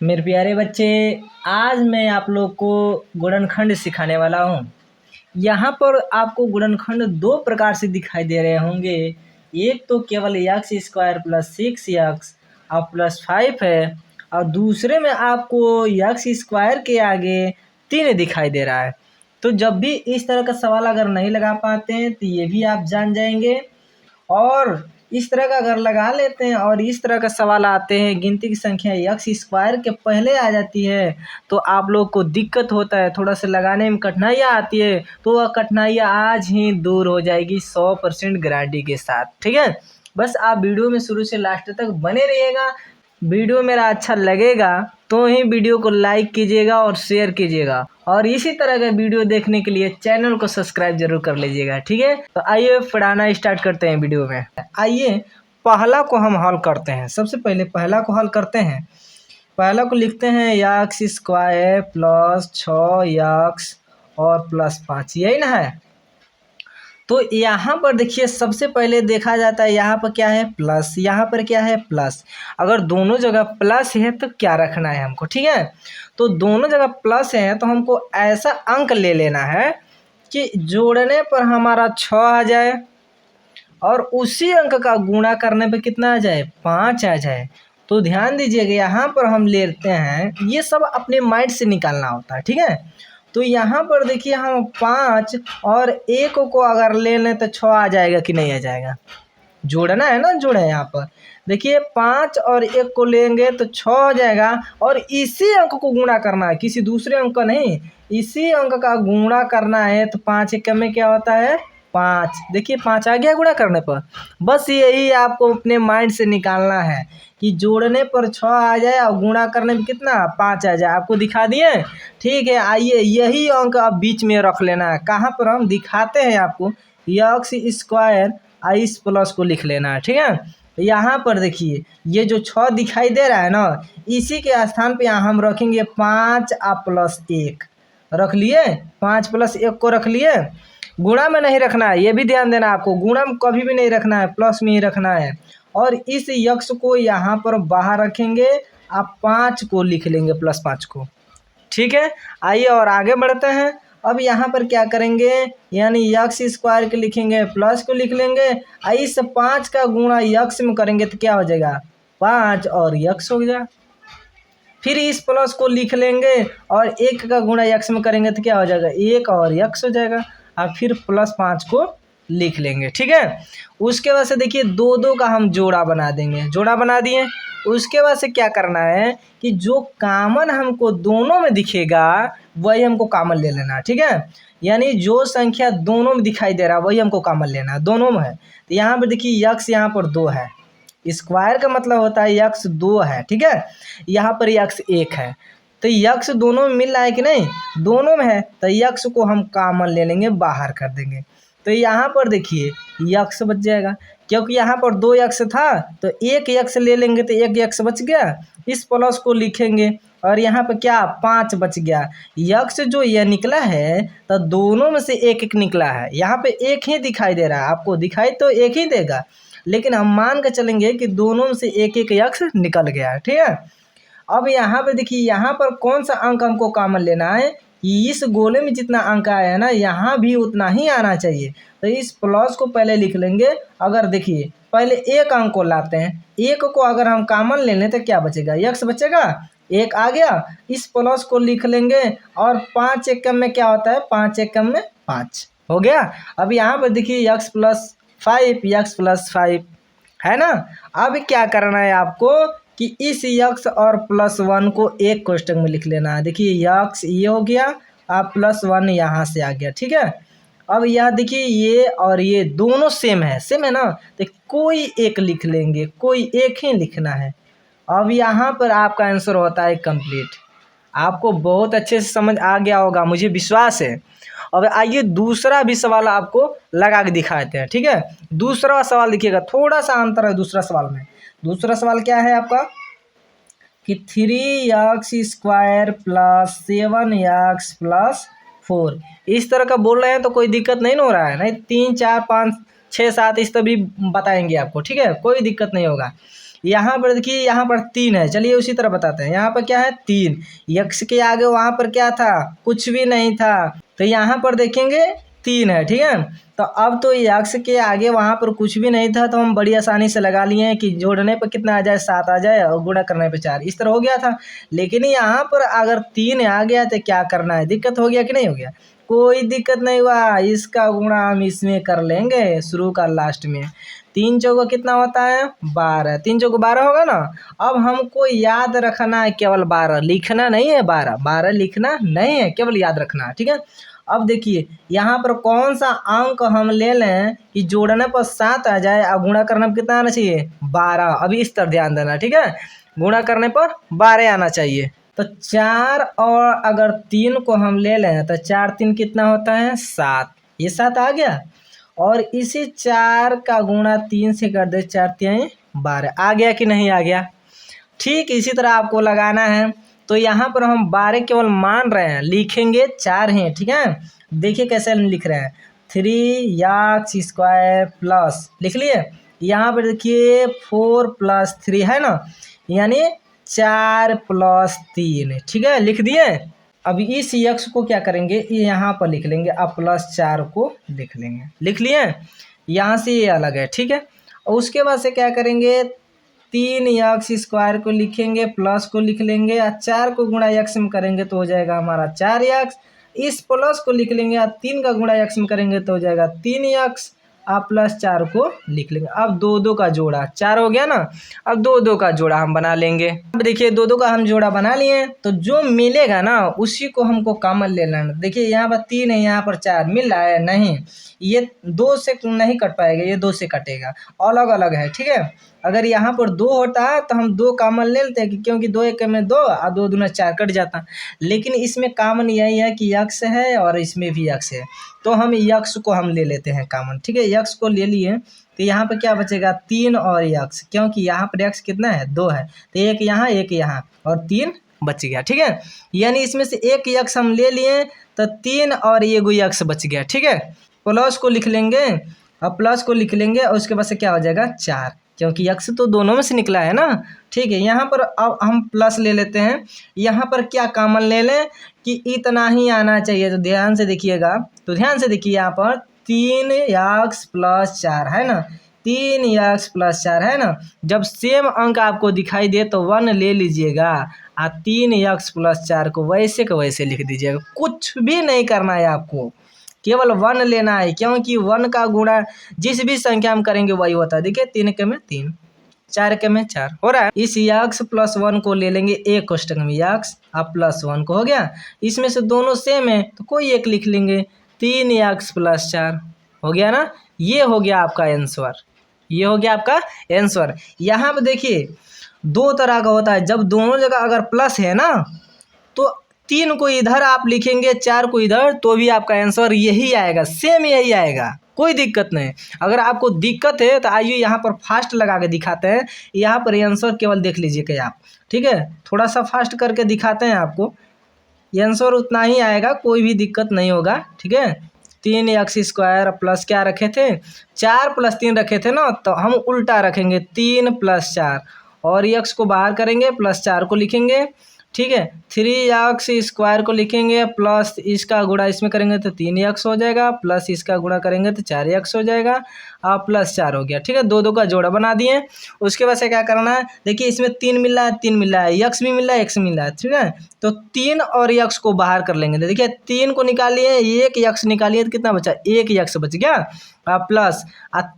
मेरे प्यारे बच्चे, आज मैं आप लोग को गुणनखंड सिखाने वाला हूँ। यहाँ पर आपको गुणनखंड दो प्रकार से दिखाई दे रहे होंगे। एक तो केवल एक्स स्क्वायर प्लस 6x और प्लस 5 है, और दूसरे में आपको एक्स स्क्वायर के आगे 3 दिखाई दे रहा है। तो जब भी इस तरह का सवाल अगर नहीं लगा पाते हैं तो ये भी आप जान जाएंगे। और इस तरह का अगर लगा लेते हैं और इस तरह का सवाल आते हैं, गिनती की संख्या एक्स स्क्वायर के पहले आ जाती है, तो आप लोग को दिक्कत होता है, थोड़ा सा लगाने में कठिनाइयाँ आती है। तो वह कठिनाइयाँ आज ही दूर हो जाएगी 100% गारंटी के साथ। ठीक है, बस आप वीडियो में शुरू से लास्ट तक बने रहिएगा। वीडियो मेरा अच्छा लगेगा तो ही वीडियो को लाइक कीजिएगा और शेयर कीजिएगा, और इसी तरह का वीडियो देखने के लिए चैनल को सब्सक्राइब जरूर कर लीजिएगा। ठीक है, तो आइए पढ़ाना स्टार्ट करते हैं वीडियो में। आइए पहला को हम हल करते हैं। सबसे पहले पहला को हल करते हैं। पहला को लिखते हैं एक्स स्क्वायर प्लस 6x और प्लस 5, यही ना है। तो यहाँ पर देखिए, सबसे पहले देखा जाता है यहाँ पर क्या है, प्लस, यहाँ पर क्या है, प्लस। अगर दोनों जगह प्लस है तो क्या रखना है हमको, ठीक है। तो दोनों जगह प्लस है तो हमको ऐसा अंक ले लेना है कि जोड़ने पर हमारा 6 आ जाए और उसी अंक का गुणा करने पे कितना आ जाए, 5 आ जाए। तो ध्यान दीजिएगा, यहाँ पर हम लेते हैं, ये सब अपने माइंड से निकालना होता है, ठीक है। तो यहाँ पर देखिए, हम 5 और 1 को अगर ले लें तो 6 आ जाएगा कि नहीं आ जाएगा। जोड़ना है ना, जोड़े यहाँ पर देखिए 5 और 1 को लेंगे तो 6 हो जाएगा, और इसी अंक को गुणा करना है, किसी दूसरे अंक का नहीं, इसी अंक का गुणा करना है। तो 5 1 में क्या होता है, 5। देखिए 5 आ गया गुणा करने पर। बस यही आपको अपने माइंड से निकालना है कि जोड़ने पर 6 आ जाए और गुणा करने में कितना, 5 आ जाए। आपको दिखा दिए, ठीक है। आइए यही अंक आप बीच में रख लेना है। कहाँ पर हम दिखाते हैं आपको, एक्स स्क्वायर इस प्लस को लिख लेना है, ठीक है। यहाँ पर देखिए, ये जो 6 दिखाई दे रहा है ना, इसी के स्थान पे यहाँ हम रखेंगे 5 और प्लस 1 रख लिए, 5 प्लस 1 को रख लिए। गुणा में नहीं रखना है, ये भी ध्यान देना आपको, गुणा में कभी भी नहीं रखना है, प्लस में ही रखना है। और इस यक्ष को यहाँ पर बाहर रखेंगे, आप 5 को लिख लेंगे, प्लस 5 को, ठीक है। आइए और आगे बढ़ते हैं। अब यहाँ पर क्या करेंगे, यानी एक्स स्क्वायर के लिखेंगे, प्लस को लिख लेंगे, इस 5 का गुणा यक्स में करेंगे तो क्या हो जाएगा, 5 और यक्स हो गया। फिर इस प्लस को लिख लेंगे और 1 का गुणा यक्स में करेंगे तो क्या हो जाएगा, 1 और यक्स हो जाएगा। और फिर प्लस 5 को लिख लेंगे, ठीक है। उसके बाद से देखिए 2 2 का हम जोड़ा बना देंगे, जोड़ा बना दिए। उसके बाद से क्या करना है कि जो कामन हमको दोनों में दिखेगा वही हमको कॉमन ले लेना है, ठीक है। यानी जो संख्या दोनों में दिखाई दे रहा है वही हमको कॉमन लेना है, दोनों में है। तो यहाँ पर देखिए यक्स यहाँ पर 2 है, स्क्वायर का मतलब होता है यक्स 2 है, ठीक है। यहाँ पर यक्स 1 है, तो यक्स दोनों में मिल रहा है कि नहीं, दोनों में है, तो यक्स को हम कॉमन ले लेंगे, बाहर कर देंगे। तो यहाँ पर देखिए यक्स बच जाएगा, क्योंकि यहाँ पर 2 यक्स था तो 1 यक्स ले लेंगे तो 1 यक्स बच गया। इस प्लस को लिखेंगे और यहाँ पर क्या, 5 बच गया। यक्स जो यह निकला है तो दोनों में से 1 1 निकला है, यहाँ पे 1 ही दिखाई दे रहा है, आपको दिखाई तो 1 ही देगा, लेकिन हम मान के चलेंगे कि दोनों में से 1 1 यक्स निकल गया, ठीक है। अब यहाँ पे देखिए, यहाँ पर कौन सा अंक हमको कॉमन लेना है, इस गोले में जितना अंक आया है ना, यहाँ भी उतना ही आना चाहिए। तो इस प्लस को पहले लिख लेंगे। अगर देखिए पहले 1 अंक को लाते हैं, 1 को अगर हम कॉमन ले लें तो क्या बचेगा, यक्स बचेगा, 1 आ गया। इस प्लस को लिख लेंगे और 5 1 में क्या होता है, 5 1 में 5 हो गया। अब यहाँ पर देखिए यक्स प्लस 5, यक्स प्लस 5 है ना। अब क्या करना है आपको कि इस यक्स और प्लस 1 को एक कोष्टक में लिख लेना है। देखिए यक्स ये हो गया, आप प्लस 1 यहाँ से आ गया, ठीक है। अब यह देखिए ये और ये दोनों सेम है ना, तो कोई एक लिख लेंगे, कोई एक ही लिखना है। अब यहाँ पर आपका आंसर होता है कंप्लीट। आपको बहुत अच्छे से समझ आ गया होगा, मुझे विश्वास है। अब आइए दूसरा भी सवाल आपको लगा के दिखाते हैं, ठीक है। दूसरा सवाल देखिएगा, थोड़ा सा अंतर है दूसरा सवाल में। दूसरा सवाल क्या है आपका कि 3x square plus 7x plus 4, इस तरह का बोल रहे हैं तो कोई दिक्कत नहीं हो रहा है, नहीं 3 4 5 6 7 इस तभी बताएंगे आपको, ठीक है, कोई दिक्कत नहीं होगा। यहाँ पर देखिए, यहाँ पर 3 है। चलिए उसी तरह बताते हैं। यहाँ पर क्या है 3, यक्स के आगे वहाँ पर क्या था, कुछ भी नहीं था, तो यहाँ पर देखेंगे 3 है। ठीक है, तो अब तो यक्स के आगे वहाँ पर कुछ भी नहीं था, तो हम बड़ी आसानी से लगा लिए हैं कि जोड़ने पर कितना आ जाए 7 आ जाए और गुणा करने पे 4, इस तरह हो गया था। लेकिन यहाँ पर अगर 3 आ गया तो क्या करना है, दिक्कत हो गया कि नहीं हो गया, कोई दिक्कत नहीं हुआ, इसका गुणा हम इसमें कर लेंगे शुरू का लास्ट में। 3 चौका कितना होता है 12, 3 चौका 12 होगा ना। अब हमको याद रखना है केवल 12, लिखना नहीं है, 12 लिखना नहीं है, केवल याद रखना है। ठीक है, अब देखिए यहाँ पर कौन सा अंक हम ले लें कि जोड़ने पर 7 आ जाए और गुणा करने पर कितना आना चाहिए 12। अभी इस तरह ध्यान देना। ठीक है, गुणा करने पर 12 आना चाहिए। तो 4 और अगर 3 को हम ले लें तो 4 3 कितना होता है 7, ये 7 आ गया। और इसी 4 का गुणा 3 से कर दे, 4 3 12, आ गया कि नहीं आ गया। ठीक इसी तरह आपको लगाना है। तो यहाँ पर हम 12 केवल मान रहे हैं, लिखेंगे 4 हैं। ठीक है, देखिए कैसे लिख रहे हैं, 3x² प्लस लिख लिए। यहाँ पर देखिए 4 + 3 है ना, यानी 4 + 3। ठीक है, लिख दिए। अब इस यक्स को क्या करेंगे, यहाँ पर लिख लेंगे, अब +4 को लिख लेंगे, लिख लिए। यहाँ से ये अलग है। ठीक है, और उसके बाद से क्या करेंगे, 3x² को लिखेंगे, प्लस को लिख लेंगे, और 4 को गुणा x में करेंगे तो हो जाएगा हमारा 4x। इस प्लस को लिख लेंगे, और 3 का गुणा x में करेंगे तो हो जाएगा 3x, आप +4 को लिख लेंगे। अब 2 2 का जोड़ा 4 हो गया ना, अब 2 2 का जोड़ा हम बना लेंगे। अब देखिए 2 2 का हम जोड़ा बना लिए, तो जो मिलेगा ना उसी को हमको कॉमन ले लेना। देखिए यहाँ पर 3 है, यहाँ पर 4 मिल रहा है, नहीं ये 2 से नहीं कट पाएगा, ये 2 से कटेगा, अलग अलग है। ठीक है, अगर यहाँ पर 2 होता है तो हम 2 कॉमन ले लेते हैं, क्योंकि 2 1 में 2 और 2 दूना 4 कट जाता। लेकिन इसमें कॉमन यही है कि यक्स है और इसमें भी यक्स है, तो हम यक्स को हम ले लेते हैं कॉमन। ठीक है, यक्स को ले लिए, तो यहाँ पर क्या बचेगा 3 और यक्स, क्योंकि यहाँ पर यक्स कितना है 2 है, तो एक यहाँ और 3 बच गया। ठीक है, यानी इसमें से एक यक्स हम ले लिए, तो 3 और ये गो यक्स बच गया। ठीक है, प्लस को लिख लेंगे, अब प्लस को लिख लेंगे और उसके बाद से क्या हो जाएगा 4, क्योंकि यक्स तो दोनों में से निकला है ना। ठीक है, यहाँ पर अब हम प्लस ले लेते हैं, यहाँ पर क्या कॉमन ले लें कि इतना ही आना चाहिए। तो ध्यान से देखिएगा, तो ध्यान से देखिए, यहाँ पर 3x + 4 है ना, 3x + 4 है ना। जब सेम अंक आपको दिखाई दे तो 1 ले लीजिएगा, और 3x + 4 को वैसे के वैसे लिख दीजिएगा, कुछ भी नहीं करना है आपको, केवल 1 लेना है, क्योंकि 1 का गुणा जिस भी संख्या में करेंगे वही होता है। देखिए 3 के में 3, 4 के में 4 हो रहा है। इस यक्स +1 को ले लेंगे एक कोष्टक में, यक्स अब +1 को हो गया, इसमें से दोनों सेम है तो कोई एक लिख लेंगे, 3x + 4 हो गया ना। ये हो गया आपका आंसर, ये हो गया आपका आंसर। यहाँ पे देखिए 2 तरह का होता है, जब दोनों जगह अगर प्लस है ना तो 3 को इधर आप लिखेंगे, 4 को इधर, तो भी आपका आंसर यही आएगा, सेम यही आएगा, कोई दिक्कत नहीं। अगर आपको दिक्कत है तो आइए यहाँ पर फास्ट लगा के दिखाते हैं, यहाँ पर आंसर केवल देख लीजिएगा आप। ठीक है, थोड़ा सा फास्ट करके दिखाते हैं आपको, आंसर उतना ही आएगा, कोई भी दिक्कत नहीं होगा। ठीक है, 3x² प्लस क्या रखे थे 4 + 3 रखे थे ना, तो हम उल्टा रखेंगे 3 + 4, और x को बाहर करेंगे, +4 को लिखेंगे। ठीक है, 3x² को लिखेंगे, प्लस इसका गुणा इसमें करेंगे तो 3x हो जाएगा, प्लस इसका गुणा करेंगे तो 4x हो जाएगा, और +4 हो गया। ठीक है, 2 2 का जोड़ा बना दिए। उसके बाद से क्या करना है, देखिए इसमें 3 मिल रहा है, 3 मिल रहा है, x भी मिल रहा है, x मिल रहा है। ठीक है, तो 3 और x को बाहर कर लेंगे, तो देखिए 3 को निकालिए, एक x निकालिए तो कितना बचा, एक x बच गया, प्लस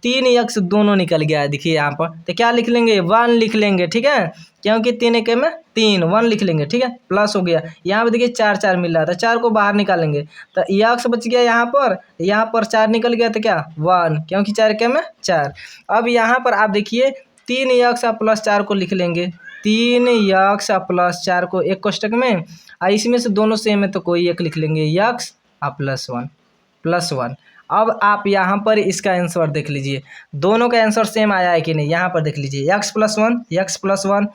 3x दोनों निकल गया है। देखिए यहाँ पर तो क्या लिख लेंगे 1 लिख लेंगे। ठीक है, क्योंकि 3 1 में 3, 1 लिख लेंगे। ठीक है, प्लस हो गया, यहाँ पे देखिए 4 4 मिल रहा था, 4 को बाहर निकालेंगे तो x बच गया, यहाँ पर 4 निकल गया तो क्या 1, क्योंकि 4 1 में 4। अब यहाँ पर आप देखिए 3x +4 को लिख लेंगे, 3x +4 को एक कोष्टक में, और इसमें से दोनों सेम है तो कोई एक लिख लेंगे, x +1। अब आप यहाँ पर इसका आंसर देख लीजिए, दोनों का आंसर सेम आया है कि नहीं, यहाँ पर देख लीजिए x + 1,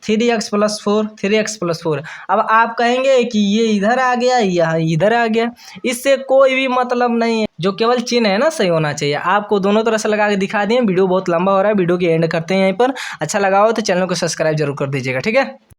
3x+4 3x+4। अब आप कहेंगे कि ये इधर आ गया, यह इधर आ गया, इससे कोई भी मतलब नहीं है, जो केवल चिन्ह है ना सही होना चाहिए। आपको दोनों तरह से लगा के दिखा दिए। वीडियो बहुत लंबा हो रहा है, वीडियो की एंड करते हैं यहीं पर। अच्छा लगा हो तो चैनल को सब्सक्राइब जरूर कर दीजिएगा, ठीक है।